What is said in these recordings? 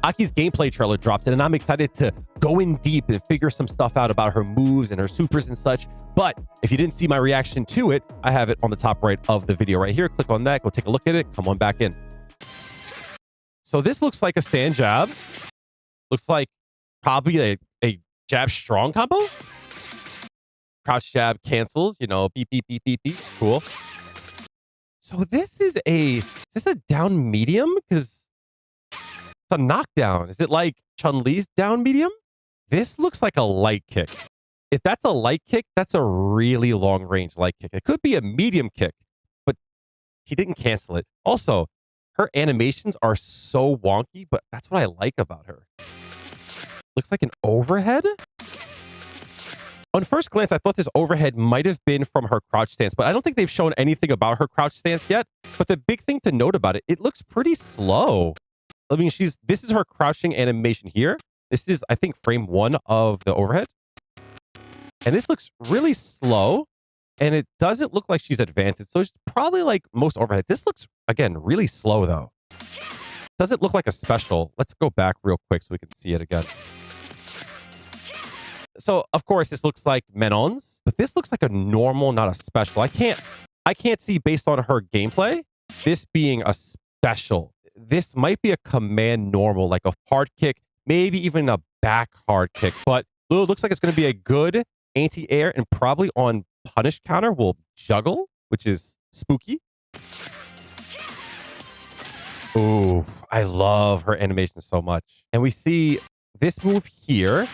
A.k.i's gameplay trailer dropped in, and I'm excited to go in deep and figure some stuff out about her moves and her supers and such. But if you didn't see my reaction to it, I have it on the top right of the video right here. Click on that, go take a look at it, come on back in. So this looks like a stand jab. Looks like probably a jab strong combo. Crouch jab cancels, you know, beep, beep, beep, beep, beep. Cool. So this is a down medium? Because it's a knockdown. Is it like Chun-Li's down medium? This looks like a light kick. If that's a light kick, that's a really long range light kick. It could be a medium kick, but he didn't cancel it. Also, her animations are so wonky, but that's what I like about her. Looks like an overhead. On first glance, I thought this overhead might have been from her crouch stance, but I don't think they've shown anything about her crouch stance yet. But the big thing to note about it, it looks pretty slow. I mean, this is her crouching animation here. This is, I think, frame 1 of the overhead. And this looks really slow. And it doesn't look like she's advanced. So it's probably like most overheads. This looks, again, really slow, though. Doesn't look like a special. Let's go back real quick so we can see it again. So, of course, this looks like Menon's, but this looks like a normal, not a special. I can't see, based on her gameplay, this being a special. This might be a command normal, like a hard kick, maybe even a back hard kick. But it looks like it's going to be a good anti-air, and probably on punish counter will juggle, which is spooky. Ooh, I love her animation so much. And we see this move here.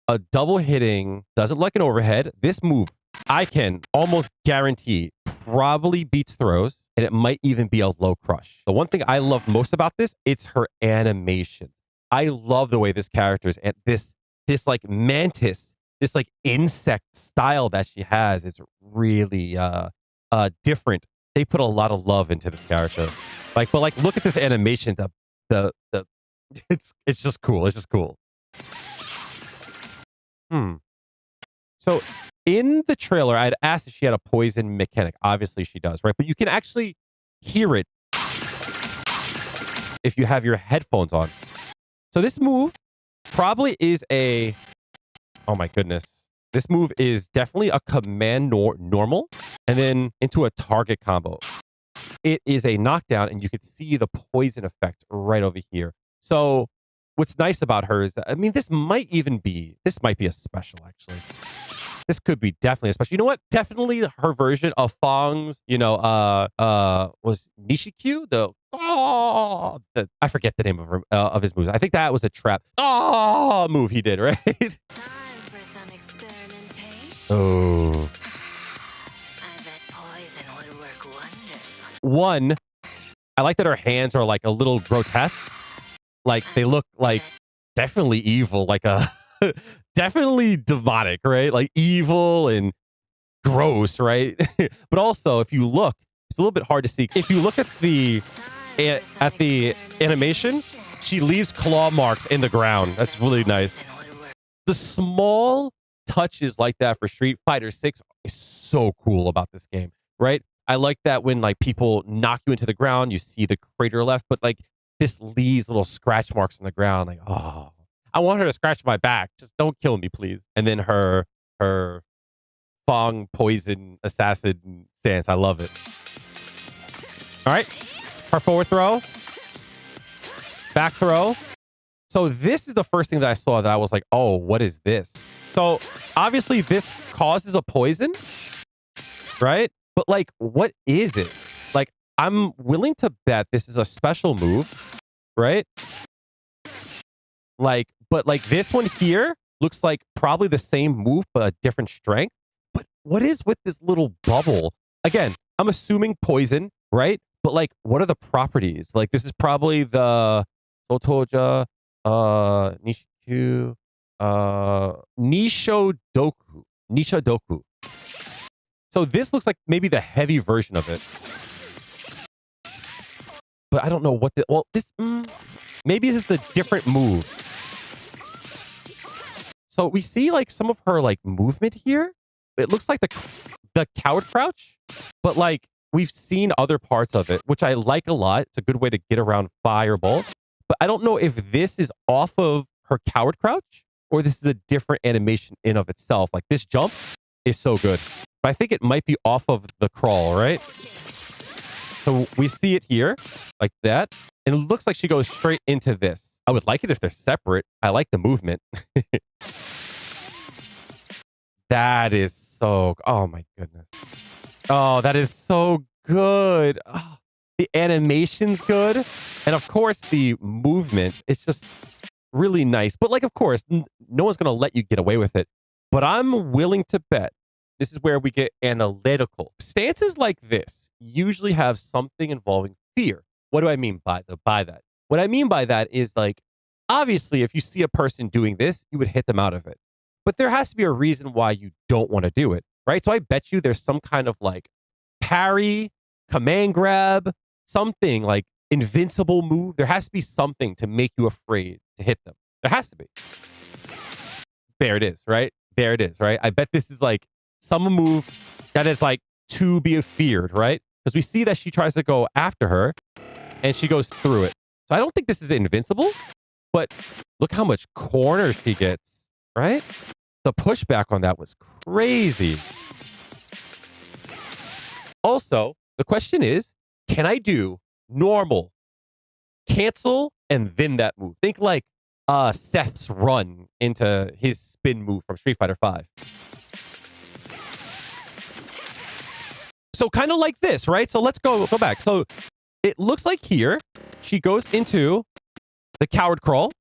A double hitting doesn't like an overhead. This move, I can almost guarantee, probably beats throws, and it might even be a low crush. The one thing I love most about this, it's her animation. I love the way this character is, and this like mantis, this like insect style that she has is really different. They put a lot of love into this character. But look at this animation. It's just cool. It's just cool. So in the trailer, I'd asked if she had a poison mechanic. Obviously she does, right? But you can actually hear it if you have your headphones on. So this move probably is a... Oh my goodness. This move is definitely a command normal and then into a target combo. It is a knockdown, and you could see the poison effect right over here. So what's nice about her is that, I mean, this might be a special, actually. This could be definitely a special. You know what? Definitely her version of Fong's, you know, was Nishikyu? I forget the name of his moves. I think that was a trap. Move he did, right? Time for some experimentation. Oh. I bet poison would work wonders on... One, I like that her hands are like a little grotesque. Like they look like definitely evil, like a definitely demonic, right? Like evil and gross, right? But also, if you look, it's a little bit hard to see. If you look at the animation, she leaves claw marks in the ground. That's really nice. The small touches like that for Street Fighter 6 is so cool about this game, right? I like that when like people knock you into the ground, you see the crater left, but like this leaves little scratch marks on the ground. Like, oh, I want her to scratch my back. Just don't kill me, please. And then her Fong poison assassin stance. I love it. All right. Her forward throw. Back throw. So this is the first thing that I saw that I was like, oh, what is this? So obviously this causes a poison, right? But like, what is it? Like, I'm willing to bet this is a special move, right? Like, but like this one here looks like probably the same move, but a different strength. But what is with this little bubble? Again, I'm assuming poison, right? But like, what are the properties? Like, this is probably the Sotoja, Nishikyu, Nisha Doku. So this looks like maybe the heavy version of it. But I don't know what maybe this is a different move. So we see like some of her like movement here. It looks like the coward crouch, but like we've seen other parts of it, which I like a lot. It's a good way to get around fireballs. But I don't know if this is off of her coward crouch or this is a different animation in of itself. Like this jump is so good. But I think it might be off of the crawl, right? So we see it here like that. And it looks like she goes straight into this. I would like it if they're separate. I like the movement. That is so, oh my goodness. Oh, that is so good. Oh, the animation's good. And of course, the movement, it's just really nice. But like, of course, no one's going to let you get away with it. But I'm willing to bet this is where we get analytical. Stances like this usually have something involving fear. What do I mean by that? What I mean by that is like, obviously, if you see a person doing this, you would hit them out of it. But there has to be a reason why you don't want to do it, right? So I bet you there's some kind of like parry, command grab, something like invincible move. There has to be something to make you afraid to hit them. There has to be. There it is, right? There it is, right? I bet this is like some move that is like to be feared, right? Because we see that she tries to go after her and she goes through it. So I don't think this is invincible, but look how much corner she gets, right? The pushback on that was crazy. Also, the question is, can I do normal, cancel, and then that move? Think like Seth's run into his spin move from Street Fighter V. So kind of like this, right? So let's go back. So it looks like here, she goes into the coward crawl,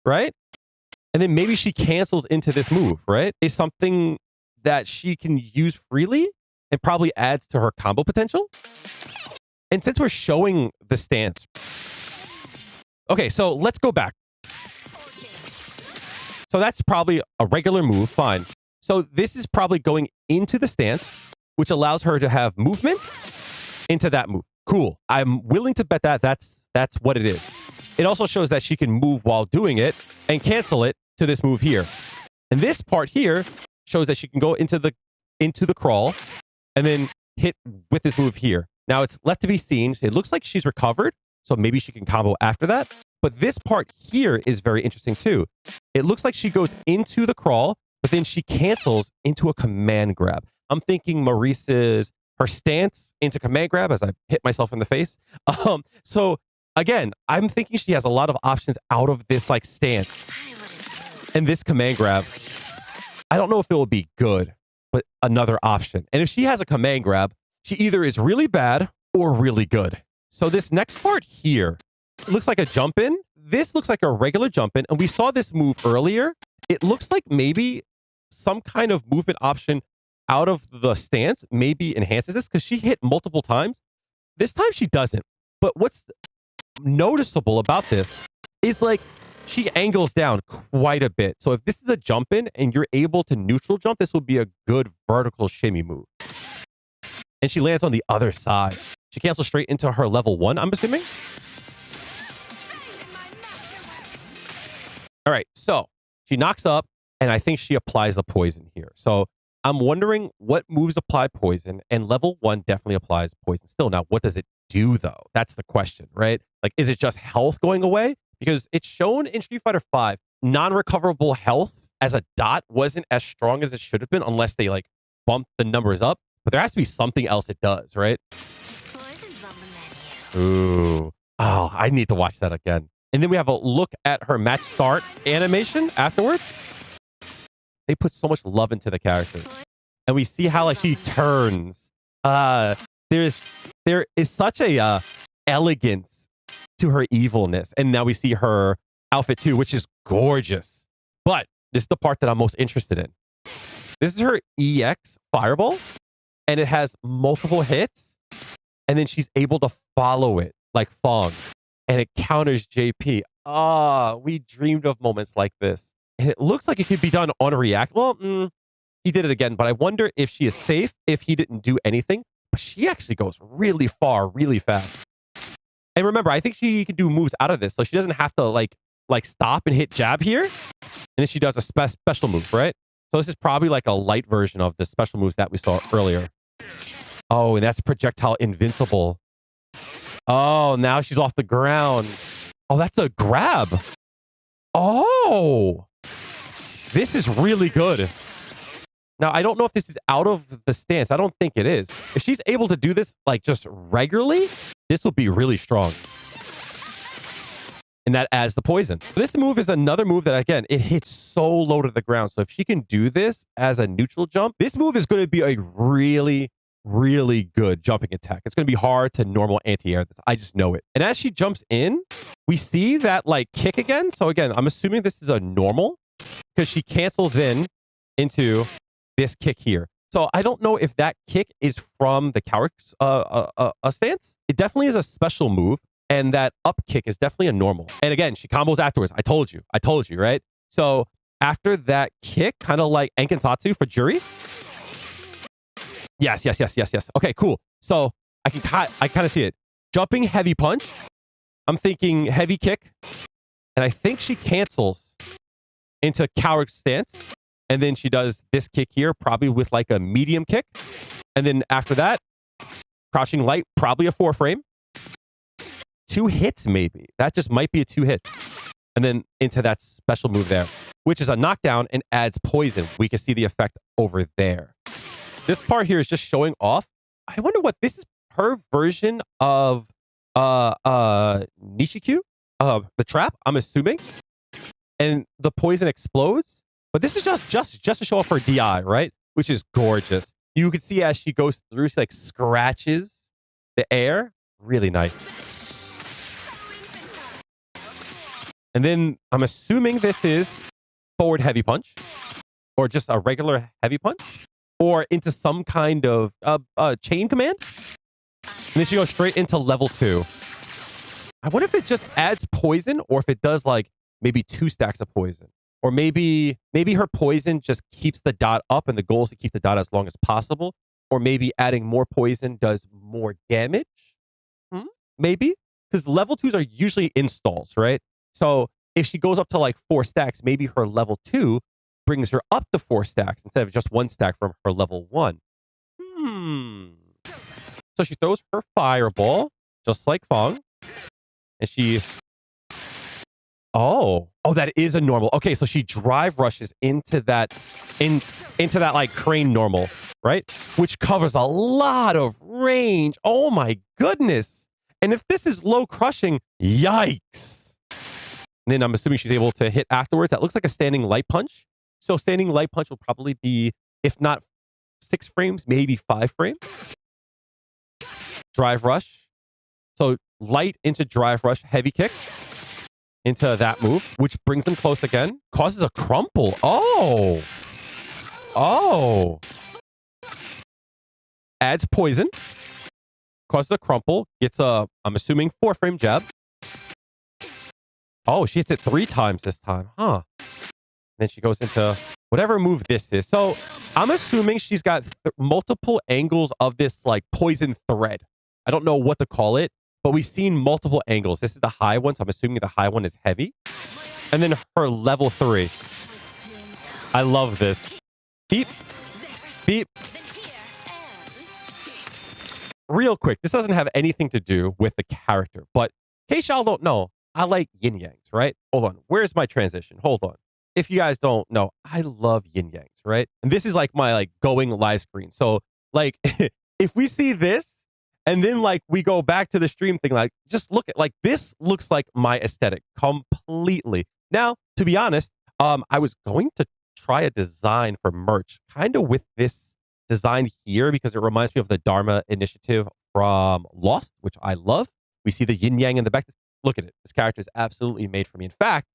right? And then maybe she cancels into this move, right? Is something that she can use freely and probably adds to her combo potential. And since we're showing the stance, okay, so let's go back. So that's probably a regular move, fine. So this is probably going into the stance, which allows her to have movement into that move. Cool. I'm willing to bet that that's what it is. It also shows that she can move while doing it and cancel it to this move here. And this part here shows that she can go into the crawl and then hit with this move here. Now it's left to be seen. It looks like she's recovered, so maybe she can combo after that. But this part here is very interesting too. It looks like she goes into the crawl, but then she cancels into a command grab. I'm thinking Marisa's her stance into command grab as I hit myself in the face. So again, I'm thinking she has a lot of options out of this like stance. And this command grab, I don't know if it will be good, but another option. And if she has a command grab, she either is really bad or really good. So this next part here, it looks like a jump in. This looks like a regular jump in. And we saw this move earlier. It looks like maybe some kind of movement option out of the stance maybe enhances this because she hit multiple times. This time she doesn't. But what's noticeable about this is like she angles down quite a bit. So if this is a jump in and you're able to neutral jump, this would be a good vertical shimmy move. And she lands on the other side. She cancels straight into her level 1, I'm assuming. All right, so she knocks up and I think she applies the poison here. So I'm wondering what moves apply poison, and level 1 definitely applies poison still. Now, what does it do though? That's the question, right? Like, is it just health going away? Because it's shown in Street Fighter V, non-recoverable health as a dot wasn't as strong as it should have been unless they like bump the numbers up. But there has to be something else it does, right? Ooh. Oh, I need to watch that again. And then we have a look at her match start animation afterwards. They put so much love into the character. And we see how like she turns. There is such a elegance to her evilness. And now we see her outfit too, which is gorgeous. But this is the part that I'm most interested in. This is her EX fireball. And it has multiple hits. And then she's able to follow it like Fong. And it counters JP. We dreamed of moments like this. And it looks like it could be done on a react. Well, he did it again, but I wonder if she is safe if he didn't do anything. But she actually goes really far, really fast. And remember, I think she can do moves out of this, so she doesn't have to like stop and hit jab here. And then she does a special move, right? So this is probably like a light version of the special moves that we saw earlier. Oh, and that's projectile invincible. Oh, now she's off the ground. Oh, that's a grab. Oh, this is really good. Now, I don't know if this is out of the stance. I don't think it is. If she's able to do this like just regularly, this will be really strong. And that adds the poison. This move is another move that, again, it hits so low to the ground. So if she can do this as a neutral jump, this move is going to be a really, really good jumping attack. It's going to be hard to normal anti-air this. I just know it. And as she jumps in, we see that like kick again. So again, I'm assuming this is a normal because she cancels into this kick here. So I don't know if that kick is from the coward stance. It definitely is a special move. And that up kick is definitely a normal. And again, she combos afterwards. I told you, right? So after that kick, kind of like Enkantatsu for Jury. Yes. Okay, cool. So I kind of see it. Jumping heavy punch. I'm thinking heavy kick. And I think she cancels into coward stance. And then she does this kick here, probably with like a medium kick. And then after that, crouching light, probably a 4-frame. 2 hits, maybe. That just might be a 2 hit. And then into that special move there, which is a knockdown and adds poison. We can see the effect over there. This part here is just showing off. I wonder what this is, her version of Nishikyu, the trap, I'm assuming. And the poison explodes. But this is just to show off her DI, right? Which is gorgeous. You can see as she goes through, she like scratches the air. Really nice. And then I'm assuming this is forward heavy punch or just a regular heavy punch or into some kind of chain command. And then she goes straight into level 2. I wonder if it just adds poison or if it does like maybe 2 stacks of poison. Or maybe her poison just keeps the dot up and the goal is to keep the dot as long as possible. Or maybe adding more poison does more damage. Maybe. Because level 2s are usually installs, right? So if she goes up to like 4 stacks, maybe her level 2 brings her up to 4 stacks instead of just 1 stack from her level 1. So she throws her fireball, just like Fong. And she... Oh, that is a normal. Okay, so she drive rushes into that like crane normal, right? Which covers a lot of range. Oh my goodness. And if this is low crushing, yikes. And then I'm assuming she's able to hit afterwards. That looks like a standing light punch. So standing light punch will probably be, if not 6 frames, maybe 5 frames. Drive rush. So light into drive rush, heavy kick into that move, which brings them close again. Causes a crumple. Oh. Adds poison. Causes a crumple. Gets a, I'm assuming, 4-frame jab. Oh, she hits it 3 times this time. Huh. Then she goes into whatever move this is. So I'm assuming she's got multiple angles of this like poison thread. I don't know what to call it, but we've seen multiple angles. This is the high one, so I'm assuming the high one is heavy. And then her level 3. I love this. Beep. Beep. Real quick, this doesn't have anything to do with the character, but in case y'all don't know, I like yin-yangs, right? Hold on. Where's my transition? Hold on. If you guys don't know, I love yin-yangs, right? And this is like my like going live screen. So like if we see this and then like we go back to the stream thing, like just look at like this looks like my aesthetic completely. Now, to be honest, I was going to try a design for merch kind of with this design here because it reminds me of the Dharma initiative from Lost, which I love. We see the yin-yang in the back. Look at it. This character is absolutely made for me. In fact,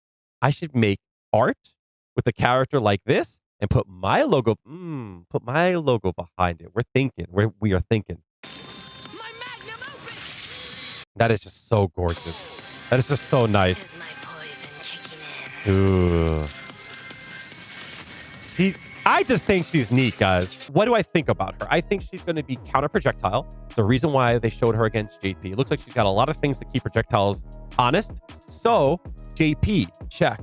I should make art with a character like this and put my logo behind it. We're thinking. We are thinking. That is just so gorgeous. That is just so nice. Ooh. I just think she's neat, guys. What do I think about her? I think she's going to be counter projectile. It's the reason why they showed her against JP. It looks like she's got a lot of things to keep projectiles honest. So JP, check.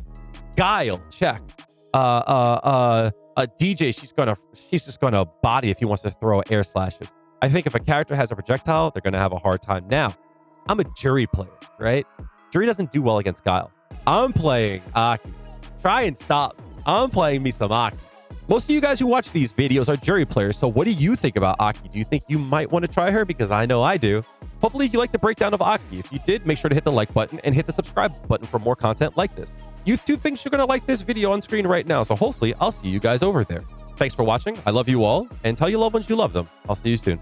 Kail, check. DJ, she's just gonna body if he wants to throw air slashes. I think if a character has a projectile, they're gonna have a hard time. Now, I'm a jury player, right? Jury doesn't do well against Kail. I'm playing Aki. Try and stop. I'm playing me some Aki. Most of you guys who watch these videos are Jury players, so what do you think about Aki? Do you think you might want to try her? Because I know I do. Hopefully you liked the breakdown of Aki. If you did, make sure to hit the like button and hit the subscribe button for more content like this. YouTube thinks you're going to like this video on screen right now, so hopefully I'll see you guys over there. Thanks for watching. I love you all, and tell your loved ones you love them. I'll see you soon.